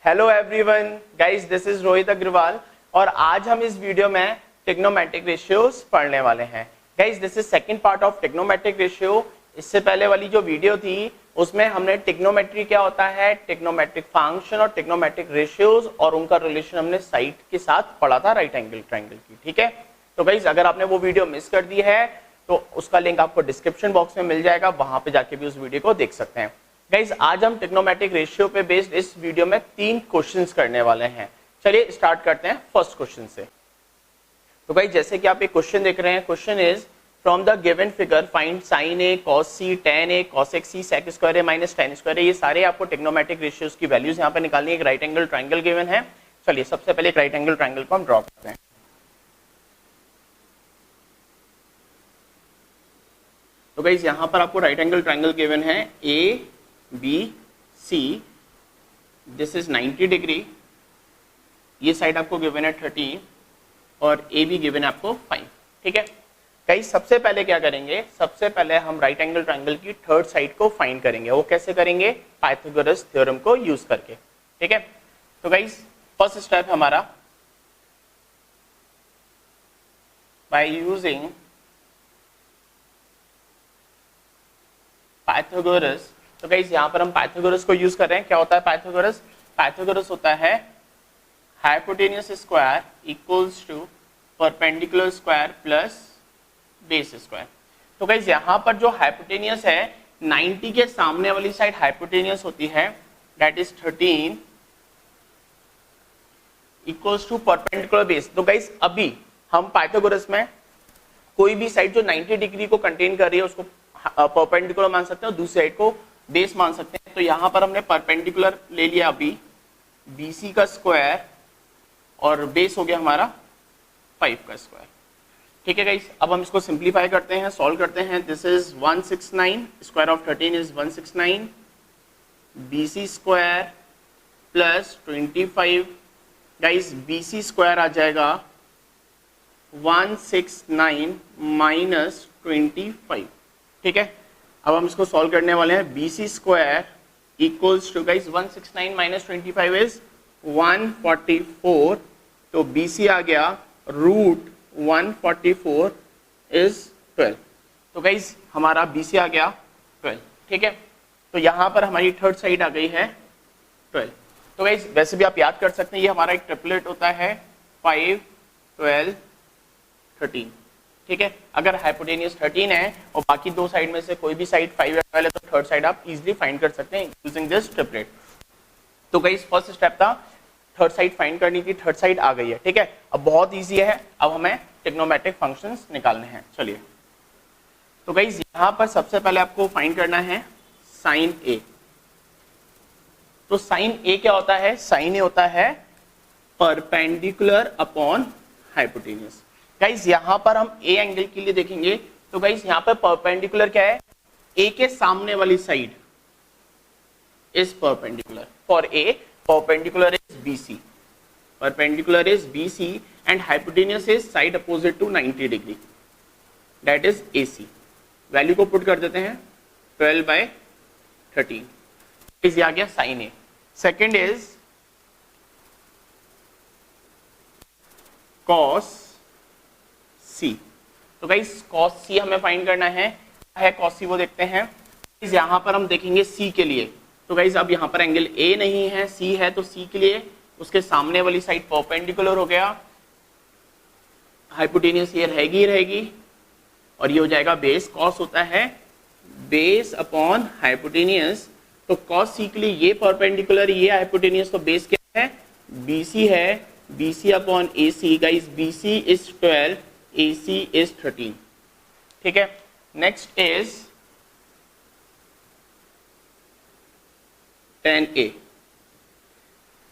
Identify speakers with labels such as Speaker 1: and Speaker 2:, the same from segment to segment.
Speaker 1: Hello everyone, guys this is Rohit Agarwal और आज हम इस वीडियो में ट्रिग्नोमेट्रिक रेशियोज पढ़ने वाले हैं। Guys this is second part of trigonometric ratio. इससे पहले वाली जो वीडियो थी उसमें हमने ट्रिग्नोमेट्री क्या होता है, ट्रिग्नोमेट्रिक फंक्शन और ट्रिग्नोमेट्रिक रेशियोज और उनका रिलेशन हमने साइड के साथ पढ़ा था, राइट एंगल ट्रायंगल की। ठीक है, तो गाइस अगर आपने वो वीडियो मिस कर दी है तो उसका लिंक आपको डिस्क्रिप्शन बॉक्स में मिल जाएगा, वहां पे जाके भी उस वीडियो को देख सकते हैं। गाइस आज हम ट्रिग्नोमेट्रिक रेशियो पे बेस्ड इस वीडियो में 3 क्वेश्चंस करने वाले हैं। चलिए स्टार्ट करते हैं फर्स्ट क्वेश्चन से। तो गाइस जैसे कि आप एक क्वेश्चन देख रहे हैं, question is from the given figure find sin a cos c tan a cos x c sec square a minus tan square a। ये सारे आपको ट्रिग्नोमेट्रिक रेशियोज की वैल्यूज यहाँ पे निकालनी है। एक राइट एंगल ट्रायंगल गिवन है। चलिए सबसे पहले एक राइट एंगल ट्रायंगल को हम ड्रॉ करते हैं। तो गाइस यहाँ पर आपको राइट एंगल ट्रायंगल गिवन है A B C, this is 90 degree, ये साइड आपको गिवन है 30 और ए बी गिवन है आपको 5। ठीक है गाइस, सबसे पहले क्या करेंगे, सबसे पहले हम राइट एंगल ट्रायंगल की थर्ड साइड को फाइंड करेंगे। वो कैसे करेंगे, पाइथागोरस थ्योरम को यूज करके। ठीक है, तो गाइस फर्स्ट स्टेप हमारा बाय यूजिंग पाइथागोरस। तो गाइस यहाँ पर हम पाइथागोरस को यूज कर रहे हैं। क्या होता है पाइथागोरस? पाइथागोरस होता है hypotenuse square equals to perpendicular square plus base square. तो गाइस यहाँ पर जो हाइपोटेन्यूस है 90 के सामने वाली साइड हाइपोटेन्यूस होती है, that is 13 equals to perpendicular base. तो गाइस अभी हम पाइथागोरस में कोई भी साइड जो 90 डिग्री को कंटेन कर रही है उसको परपेंडिकुलर मान सकते हैं और दूसरी साइड को बेस मान सकते हैं। तो यहां पर हमने परपेंडिकुलर ले लिया अभी BC का स्क्वायर और बेस हो गया हमारा 5 का स्क्वायर। ठीक है गाइस, अब हम इसको सिंप्लीफाई करते हैं, सॉल्व करते हैं। This is 169, square of 13 is 169, BC square plus 25। Guys BC square आ जाएगा 169 माइनस 25। ठीक है, अब हम इसको सॉल्व करने वाले हैं। BC square equals to guys 169 minus 25 is 144। तो BC आ गया रूट 144 इज 12। तो गाइस हमारा BC आ गया 12। ठीक है, तो यहां पर हमारी थर्ड साइड आ गई है 12। तो गाइस वैसे भी आप याद कर सकते हैं ये हमारा एक ट्रिपलेट होता है 5 12 13। ठीक है, अगर हाइपोटेन्यूस 13 है और बाकी दो साइड में से कोई भी साइड 5 या 12 है तो थर्ड साइड आप इजीली फाइंड कर सकते हैं यूजिंग दिस ट्रिपलेट। तो गाइस फर्स्ट स्टेप था थर्ड साइड फाइंड करनी थी, थर्ड साइड आ गई है। ठीक है, अब बहुत इजी है, अब हमें ट्रिग्नोमेट्रिक फंक्शंस निकालने हैं। चलिए, तो गाइस यहां पर सबसे पहले आपको फाइंड करना है साइन ए। तो साइन ए क्या होता है? साइन ए होता है परपेंडिकुलर अपॉन हाइपोटेन्यूस। गाइस यहां पर हम ए एंगल के लिए देखेंगे। तो गाइस यहां पर परपेंडिकुलर क्या है? ए के सामने वाली side is perpendicular. For A perpendicular is BC, perpendicular is BC and hypotenuse is side opposite to 90 degree, that is AC। Value को पुट कर देते हैं 12/13। इज आ गया sine A. Second is cos C। तो गाइस कॉस C हमें find करना है। क्या है कॉस C वो देखते हैं। यहां पर हम देखेंगे C के लिए। तो गाइस अब यहां पर एंगल A नहीं है, C है, तो C के लिए उसके सामने वाली साइड परपेंडिकुलर हो गया, हाइपोटेन्यूस ये रहेगी और ये हो जाएगा बेस। कॉस होता है बेस अपॉन हाइपोटेन्यूस। तो कॉस C के लिए ये परपेंडिकुलर, ये हाइपोटेन्यूस, तो बेस क्या है? BC है, BC upon AC। Guys BC is 12, AC is 13। ठीक है, next is tan A।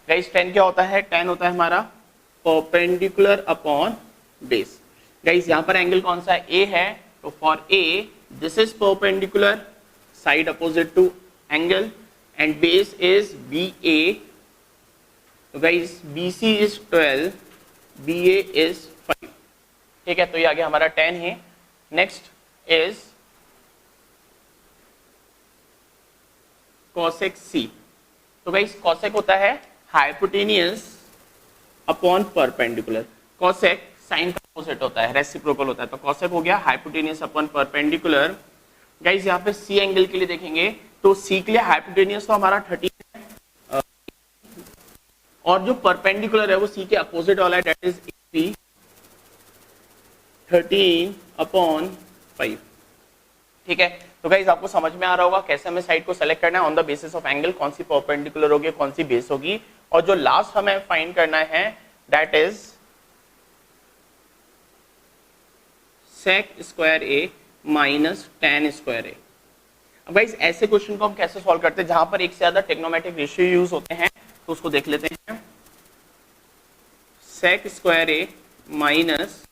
Speaker 1: Guys tan क्या होता है? tan होता है हमारा परपेंडिकुलर अपॉन बेस। गाइस यहां पर एंगल कौन सा है? A है, तो for A this is perpendicular side opposite to angle and base is BA। तो guys BC is 12, BA is 5। ठीक है, तो ये आ गया हमारा 10 है। Next is cosec C। तो गाइस cosec होता है hypotenuse upon perpendicular. Cosec sine का अपोजिट होता है, रेसिप्रोकल होता है, तो कॉसेक हो गया हाइपोटेनियस अपॉन परपेंडिकुलर। गाइज यहाँ पे सी एंगल के लिए देखेंगे तो सी के लिए हाइपोटेनियस तो हमारा 30 है, और जो परपेंडिकुलर है वो सी के अपोजिट वाला है, दैट इज AP 13/5। ठीक है, तो गाइज आपको समझ में आ रहा होगा कैसे हमें साइड को सेलेक्ट करना है on the basis of angle, कौन सी परपेंडिकुलर होगी कौन सी बेस होगी, और जो लास्ट हमें फाइंड करना है that is sec square A minus tan square A. अब गाइस ऐसे क्वेश्चन को हम कैसे सॉल्व करते हैं जहां पर एक से ज्यादा ट्रिग्नोमेट्रिक रेशियो यूज होते हैं, तो उसको देख लेते हैं। सेक square A minus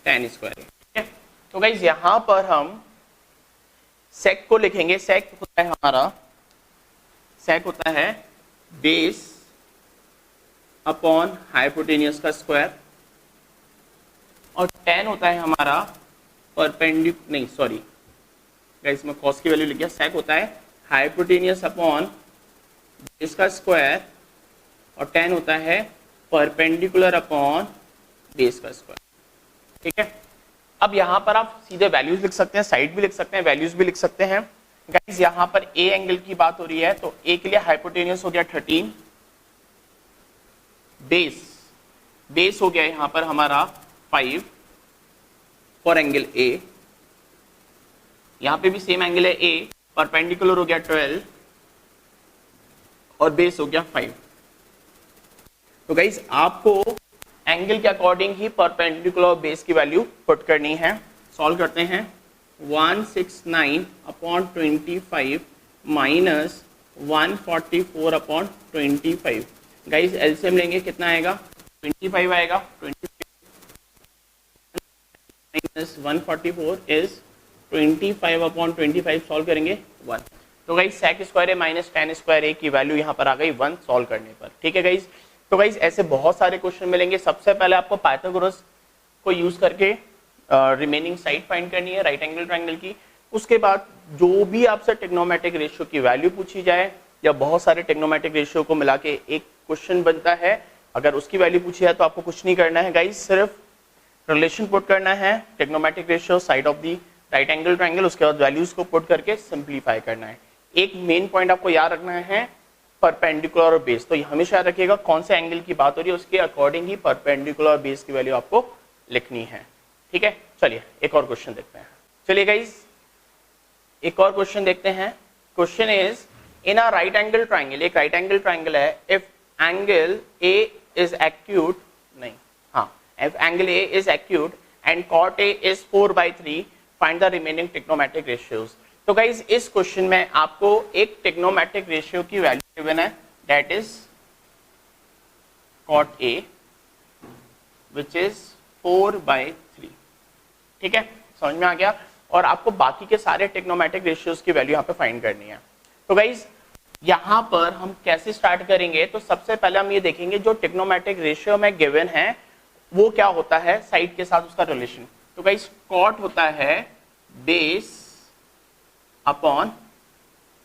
Speaker 1: tan square ए। ठीक है, तो गाइस यहां पर हम सेक को लिखेंगे, सेक होता है हमारा, सेक होता है बेस अपॉन हाइपोटेनियस का स्क्वायर, और tan होता है हमारा परपेंडिकुलर, नहीं सॉरी गाइस मैं कॉस की वैल्यू लिख गया, सेक होता है हाइपोटेनियस अपॉन बेस का स्क्वायर, और tan होता है परपेंडिकुलर अपॉन बेस का स्क्वायर। ठीक है, अब यहां पर आप सीधे वैल्यूज लिख सकते हैं, साइड भी लिख सकते हैं, वैल्यूज भी लिख सकते हैं। गाइस यहां पर ए एंगल की बात हो रही है, तो ए के लिए हाइपोटेनियस हो गया 13, बेस हो गया यहां पर हमारा 5 फॉर एंगल ए, यहां पे भी सेम एंगल है ए, परपेंडिकुलर हो गया 12 और बेस हो गया 5। तो गाइस आपको एंगल के अकॉर्डिंग ही परपेंडिकुलर और बेस की वैल्यू पुट करनी है। सॉल्व करते हैं, 169/25 माइनस 144/25। गाइस एलसीएम लेंगे कितना आएगा, 25 आएगा, 25 माइनस 144 इज 25/25, सॉल्व करेंगे 1। तो guys sec square A minus tan square ए की वैल्यू यहाँ पर आ गई 1 सॉल्व करने पर। ठीक है गाइस, तो गाइस ऐसे बहुत सारे क्वेश्चन मिलेंगे। सबसे पहले आपको पाइथागोरस को यूज करके रिमेनिंग साइड फाइंड करनी है राइट एंगल ट्रायंगल की। उसके बाद जो भी आपसे ट्रिग्नोमेट्रिक रेशियो की वैल्यू पूछी जाए, या बहुत सारे ट्रिग्नोमेट्रिक रेशियो को मिला के एक क्वेश्चन बनता है, अगर उसकी वैल्यू पूछी है तो आपको कुछ नहीं करना है गाइस, सिर्फ रिलेशन पुट करना है, trigonometric ratio side of the right angle triangle, उसके बाद वैल्यूज को पुट करके सिंप्लीफाई करना है। एक मेन पॉइंट आपको याद रखना है, परपेंडिकुलर और बेस, तो हमेशा याद रखिएगा कौन से एंगल की बात हो रही है उसके अकॉर्डिंग ही परपेंडिकुलर और बेस की वैल्यू आपको लिखनी है। ठीक है, चलिए एक और क्वेश्चन देखते हैं। चलिए गाइस एक और क्वेश्चन देखते हैं। Question is in a right angle triangle, एक राइट एंगल ट्रायंगल है, if angle A is acute, नहीं हाँ, if angle A is acute and cot A is 4/3, find the remaining trigonometric ratios. तो guys इस question में आपको एक trigonometric ratio की वैल्यू गिवन है, that is cot A which is 4/3। ठीक है, समझ में आ गया, और आपको बाकी के सारे ट्रिग्नोमेट्रिक रेशियोज की वैल्यू यहाँ पे फाइंड करनी है। तो गाइज यहाँ पर हम कैसे स्टार्ट करेंगे, तो सबसे पहले हम ये देखेंगे जो ट्रिग्नोमेट्रिक रेशियो में गिवन है वो क्या होता है, साइड के साथ उसका रिलेशन। तो गाइज कॉट होता है बेस अपॉन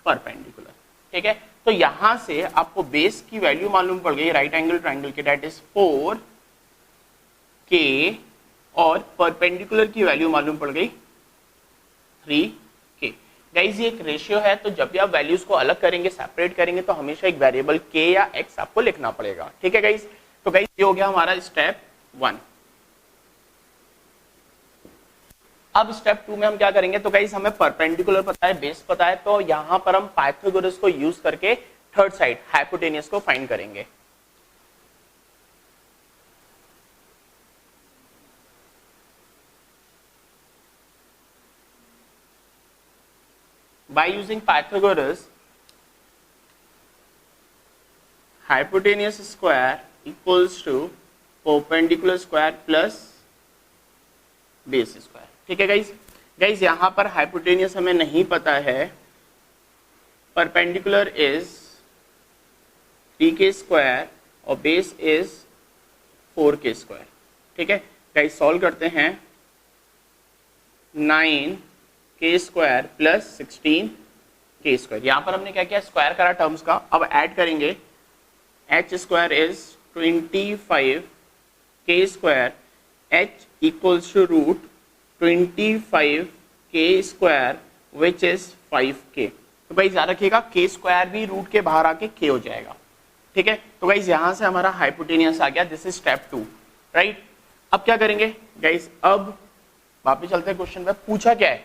Speaker 1: परपेंडिकुलर। ठीक है, तो यहां से आपको बेस की वैल्यू मालूम पड़ गई राइट एंगल ट्रायंगल की, दैट इज 4k, और परपेंडिकुलर की वैल्यू मालूम पड़ गई 3k। गाइस ये एक रेशियो है, तो जब भी आप वैल्यूज को अलग करेंगे, सेपरेट करेंगे, तो हमेशा एक वेरिएबल k या x आपको लिखना पड़ेगा। ठीक है गाइस, तो गाइस ये हो गया हमारा स्टेप 1। अब स्टेप 2 में हम क्या करेंगे, तो गाइस हमें परपेंडिकुलर पता है, बेस पता है, तो यहां पर हम पाइथागोरस को यूज करके थर्ड साइड हाइपोटेनियस को फाइंड करेंगे। By using Pythagoras, hypotenuse square equals to perpendicular square plus base square। ठीक है गाइज यहां पर हाइपोटेनियस हमें नहीं पता है, परपेंडिकुलर इज 3k स्क्वायर और बेस इज 4k स्क्वायर। ठीक है गाइज, सॉल्व करते हैं, 9k square plus 16k square. यहां पर हमने क्या किया, स्क्वायर करा टर्म्स का, अब ऐड करेंगे h square is 25 k square, h equals to root 25 k square which is 5k। तो भाई याद रखिएगा k स्क्वायर भी रूट के बाहर आके k हो जाएगा, ठीक है। तो गाइज यहां से हमारा हाइपोटेनियस आ गया, दिस इज स्टेप 2, राइट। अब क्या करेंगे गाइज, अब वापस चलते हैं क्वेश्चन पे। पूछा क्या है,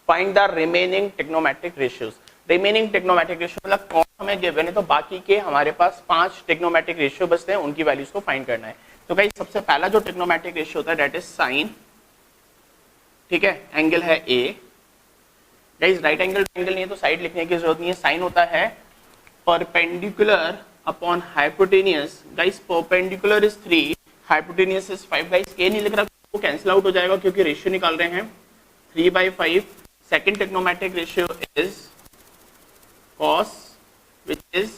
Speaker 1: find the remaining trigonometric ratios. Remaining trigonometric ratio मतलब कौन हमें गिवन है, तो बाकी के हमारे पास 5 ट्रिग्नोमेट्रिक रेशियो बचते हैं, उनकी वैल्यूज को फाइंड करना है। तो गाइज सबसे पहला जो ट्रिग्नोमेट्रिक रेशियो होता है दैट इज साइन, ठीक है, एंगल है ए। गाइज राइट एंगल ट्रायंगल नहीं है तो साइड लिखने की जरूरत नहीं है, साइन होता है perpendicular upon hypotenuse. Guys perpendicular is 3, hypotenuse is 5। Guys के नहीं लिख रहा, वो कैंसिल आउट हो जाएगा क्योंकि रेशियो निकाल रहे हैं 3/5। Second trigonometric ratio is cos which is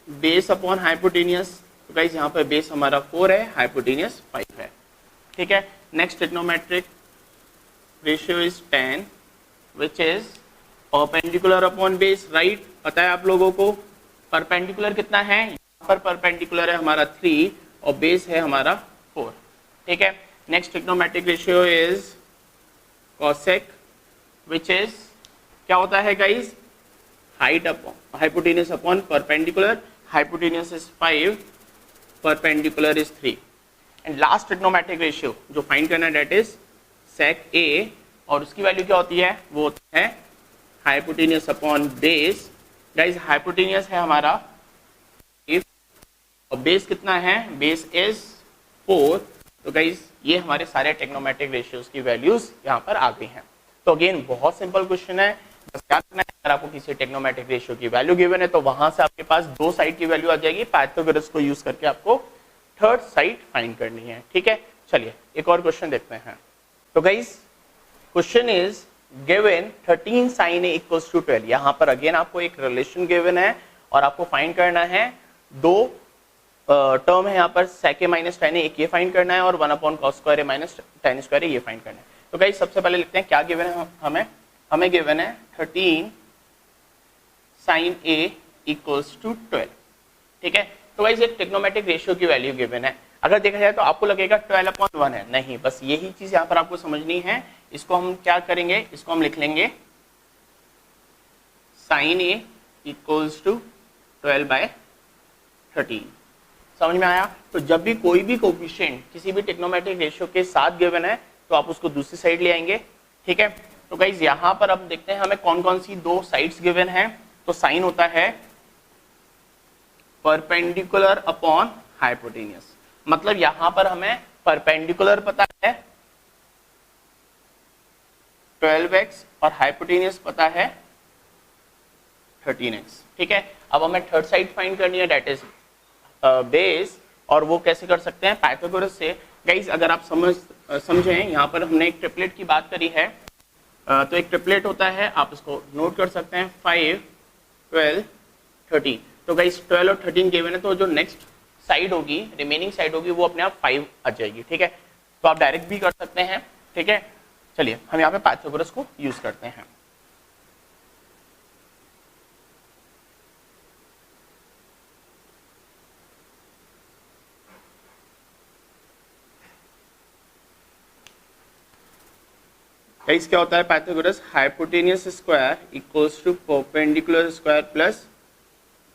Speaker 1: base upon hypotenuse. तो गाइज यहाँ पर बेस हमारा 4 है, हाइपोटेनियस 5 है, ठीक है। Next trigonometric ratio is tan which is perpendicular upon base, right. पता है आप लोगों को परपेंडिकुलर कितना है, यहाँ पर परपेंडिकुलर है हमारा 3 और बेस है हमारा 4, ठीक है। Next trigonometric ratio is cosec which is क्या होता है guys, height upon hypotenuse upon perpendicular, hypotenuse is 5, perpendicular is 3। And last trigonometric ratio जो फाइंड करना है दैट इज sec a, और उसकी वैल्यू क्या होती है, वो होता है hypotenuse upon base. Guys hypotenuse है हमारा 5 और बेस कितना है, बेस इज 4। तो गाइज ये हमारे सारे ट्रिग्नोमेट्रिक रेशियोज की वैल्यूज यहाँ पर आ गई हैं। तो अगेन बहुत सिंपल क्वेश्चन है, बस क्या करना है, अगर आपको किसी ट्रिग्नोमेट्रिक रेशियो की वैल्यू गिवन है तो वहां से आपके पास 2 साइड की वैल्यू आ जाएगी, पाइथागोरस को यूज करके आपको थर्ड साइड फाइंड करनी है, ठीक है। चलिए एक और क्वेश्चन देखते हैं। तो guys question is given 13 sin a equals to 12। यहाँ पर अगेन आपको एक रिलेशन गिवन है और आपको फाइंड करना है 2 टर्म है यहाँ पर, sec a minus tan a, एक ये फाइंड करना है और 1/cos square a minus tan square a ये फाइंड करना है। तो गाइस सबसे पहले लिखते हैं क्या गिवन है हमें गिवन है 13 sin a इक्वल्स टू 12, ठीक है। तो गाइस एक ट्रिग्नोमेट्रिक रेशियो की वैल्यू गिवन है, अगर देखा जाए तो आपको लगेगा 12/1 है, नहीं, बस यही चीज यहाँ पर आपको समझनी है। इसको हम क्या करेंगे, इसको हम लिख लेंगे sin a इक्वल्स टू 12/13। समझ में आया। तो जब भी कोई भी कोफिशिएंट किसी भी ट्रिग्नोमेट्रिक रेशियो के साथ गिवन है तो आप उसको दूसरी साइड ले आएंगे, ठीक है। तो गाइज यहां पर अब देखते हैं हमें कौन कौन सी 2 साइड्स गिवन है। तो साइन होता है परपेंडिकुलर अपॉन हाइपोटेनियस, मतलब यहां पर हमें परपेंडिकुलर पता है 12x और हाइपोटेनियस पता है 13x, ठीक है। अब हमें थर्ड साइड फाइंड करनी है दैट इज बेस, और वो कैसे कर सकते हैं, पाइथागोरस से। गाइज अगर आप समझें यहाँ पर हमने एक ट्रिपलेट की बात करी है, तो एक ट्रिपलेट होता है, आप इसको नोट कर सकते हैं 5, 12, 13। तो गाइज 12 और 13 गिवन है, तो जो नेक्स्ट साइड होगी, रिमेनिंग साइड होगी, वो अपने आप 5 आ जाएगी, ठीक है। तो आप डायरेक्ट भी कर सकते हैं, ठीक है। चलिए हम यहाँ पे पाइथागोरस को यूज करते हैं। गाइस क्या होता है Pythagoras, hypotenuse square equals to perpendicular square plus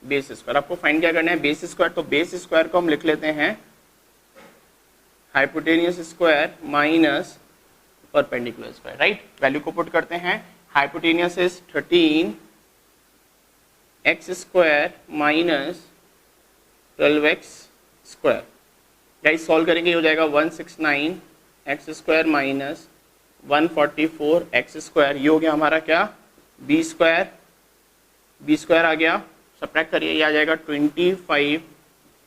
Speaker 1: base square. आपको फाइंड क्या करना है, बेस स्क्वायर। तो बेस स्क्वायर को हम लिख लेते हैं hypotenuse square minus perpendicular square, right. Value को पुट करते हैं, hypotenuse is 13 x square minus 12x square. Guys solve करेंगे, हो जाएगा 169 x square minus 144 x square. ये हो गया हमारा क्या, बी स्क्वायर आ गया, सब्ट्रैक्ट करिए, ये आ जाएगा 25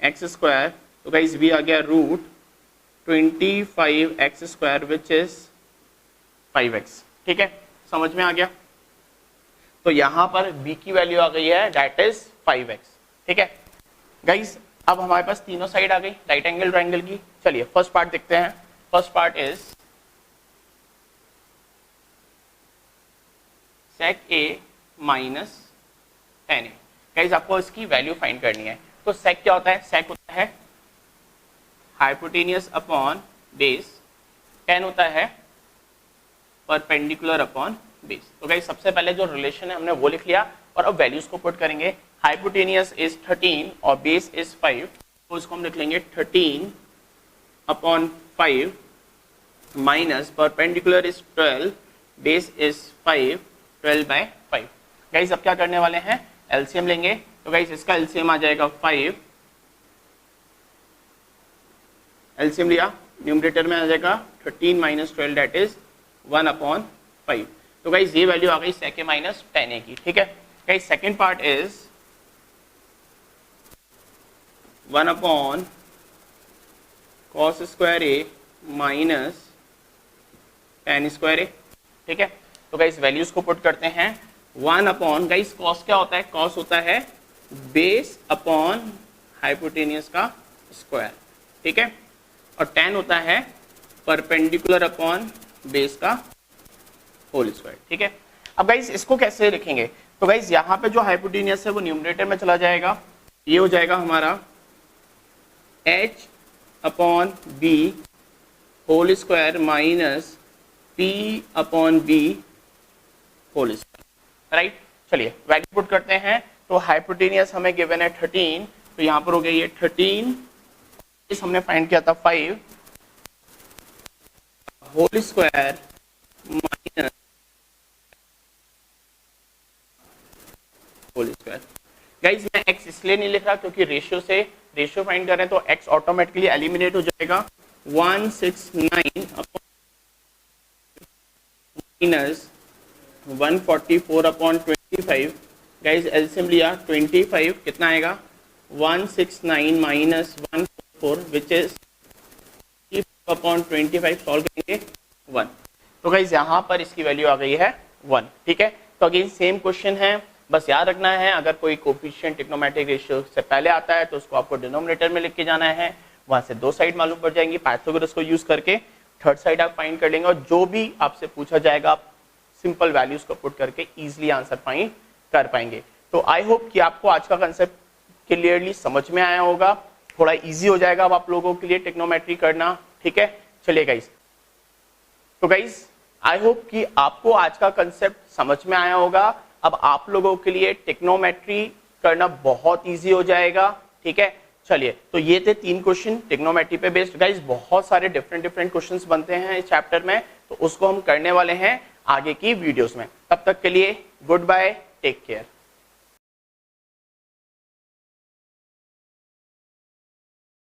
Speaker 1: एक्स स्क्वायर। तो गाइस बी आ गया root 25 x square which is 5x, ठीक है। समझ में आ गया। तो यहां पर b की वैल्यू आ गई है दैट इज 5x, ठीक है। गाइस अब हमारे पास तीनों साइड आ गई राइट एंगल ट्रायंगल की। चलिए फर्स्ट पार्ट देखते हैं। First part is sec a minus tan a। Guys आपको इसकी वैल्यू फाइंड करनी है। तो सेक क्या होता है? सेक होता है हाइपोटेनियस अपॉन बेस, टेन होता है परपेंडिकुलर अपॉन बेस। तो गाइस सबसे पहले जो रिलेशन है हमने वो लिख लिया और अब वैल्यूज को पुट करेंगे। हाइपोटेनियस इज 13 और बेस इज 5, तो इसको हम लिख लेंगे 13 upon 5 minus perpendicular is 12, base is 5, 12 by 5। Guys अब क्या करने वाले हैं? एलसीएम लेंगे। तो गाइस इसका एलसीएम आ जाएगा 5, एलसीएम लिया, न्यूमरेटर में आ जाएगा 13 माइनस 12 दैट इज 1 अपॉन 5। तो गाइस ये वैल्यू आ गई सेक माइनस 10a की, ठीक है। Guys second part is 1 upon cos square a minus tan square a, ठीक है। तो गाइस वैल्यूज को पुट करते हैं। 1 अपॉन, गाइस cos क्या होता है? cos होता है बेस अपॉन हाइपोटेनियस का स्क्वायर, ठीक है, और tan होता है परपेंडिकुलर अपॉन बेस का होल स्क्वायर, ठीक है। अब गाइस इसको कैसे लिखेंगे? तो गाइस यहाँ पे जो हाइपोटेनियस है वो न्यूमरेटर में चला जाएगा, ये हो जाएगा हमारा h upon B whole square minus p upon B whole square, right. चलिए वैल्यू पुट करते हैं। तो हाइपोटेनियस हमें गिवन है 13, तो यहाँ पर हो गया ये 13, इस हमने फाइंड किया था 5 whole square minus whole square. Guys मैं x इसलिए नहीं लिख रहा क्योंकि रेशियो फाइंड कर रहे हैं, तो x ऑटोमेटिकली एलिमिनेट हो जाएगा। 169 माइनस 144 अपॉन 25। गाइस एलसीएम लिया 25, कितना आएगा? 169 minus 144 which is upon 25, solve करेंगे 1। तो गाइस यहाँ पर इसकी वैल्यू आ गई है 1, ठीक है। तो अगेन सेम क्वेश्चन है, बस याद रखना है अगर कोई कोफिशिएंट ट्रिग्नोमेट्रिक रेशियो से पहले आता है तो उसको आपको डिनोमिनेटर में लिख के जाना है, वहां से दो साइड मालूम पड़ जाएंगी, पाइथागोरस को यूज करके थर्ड साइड आप फाइंड कर लेंगे और जो भी आपसे पूछा जाएगा आप सिंपल वैल्यूज को पुट करके इजिली आंसर फाइंड कर पाएंगे। तो आई होप कि आपको आज का कंसेप्ट क्लियरली समझ में आया होगा, थोड़ा इजी हो जाएगा अब आप लोगों के लिए ट्रिग्नोमेट्री करना, ठीक है। चलिए गाइस, तो गाइस आई होप कि आपको आज का कंसेप्ट समझ में आया होगा। अब आप लोगों के लिए ट्रिग्नोमेट्री करना बहुत इजी हो जाएगा, ठीक है। चलिए, तो ये थे 3 क्वेश्चन ट्रिग्नोमेट्री पे बेस्ड। गाइस बहुत सारे डिफरेंट क्वेश्चंस बनते हैं इस चैप्टर में, तो उसको हम करने वाले हैं आगे की वीडियोस में। तब तक के लिए गुड बाय, टेक केयर।